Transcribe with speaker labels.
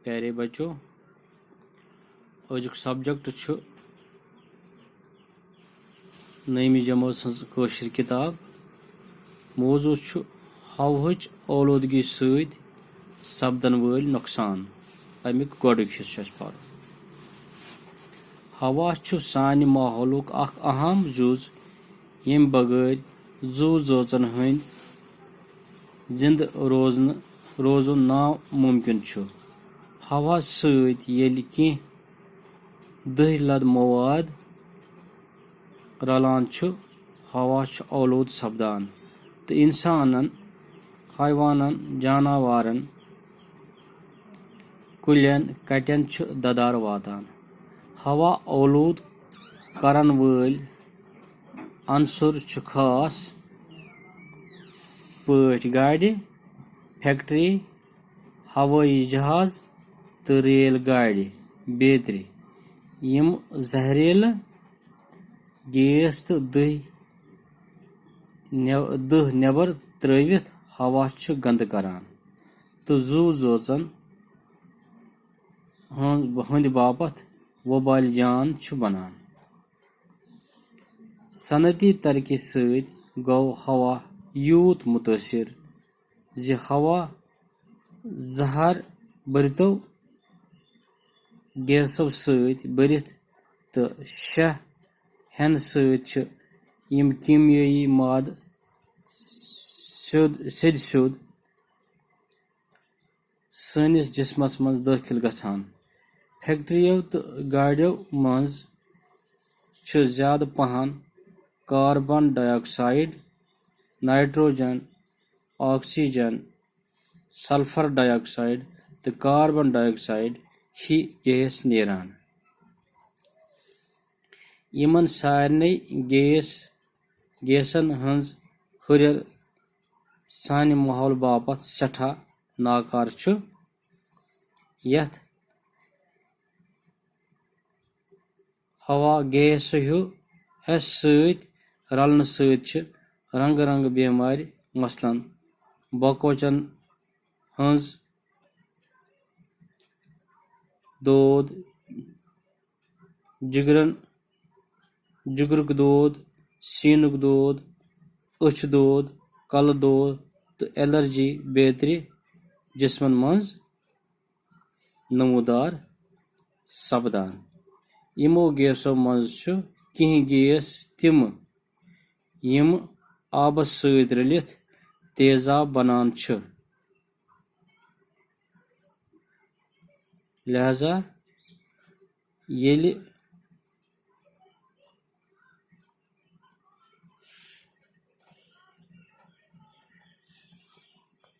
Speaker 1: प्यारे बच्चों, अजुक सब्जेक्ट नईमी जमात हज़ किताब। मौजू हवाच आलूदगी सपदन वल नुकसान। अमिक गोडुक हिस्सा पर हवा सानि माहौलुक अख अहम जुज यम बगैर जू जोचन हंद जिंद रोजन नामुमकिन छु। हवा सत येल किह दह लद मवाद रलान छु, हवा आलूद सपदान तो इंसानन, हैवानन, जानवरन, कुलियन कटन छु ददार वातान। हवा आलूद करन वल अंसुर छु खास पट गाड़ी, फैक्ट्री, हवाई जहाज तो रेल गाड़ी बेतरी यम जहरील गैस तो दह नबर त्रवित हवा गंद करान तो जू जोचन हंद बापत वबाल जान बनान। सनती तरक्की सत गो हवा यूत मुतासिर जे हवा जहर बरतो गैसों सत बरित तो शह हेन सत यम कीमियाई माद सेद सनिस जिस्मस मज दाखिल गसान। फैक्ट्रियों तो गाड़ियों मज ज्यादा पहन carbon dioxide, nitrogen, oxygen, sulphur dioxide तो कार्बन डाइऑक्साइड ही गैस नेरान। यमन सारने गैसन हंज हुरियर सानि माहौल बापत सठा नाकार छु। यथ हवा गैस सत रलन सत रंग रंग बेमार मसलन बकोचन हंज दोद, जिगरुक दोद, सीनुक दोद, अछ दोद, कल दोद तो एलर्जी बेतरी जिस्मन मज नमूदार सपदान। यमो गैसों मज किह गैस तिम यम आबस सत रलित तेजाब बनान छ। लिहाजा येलि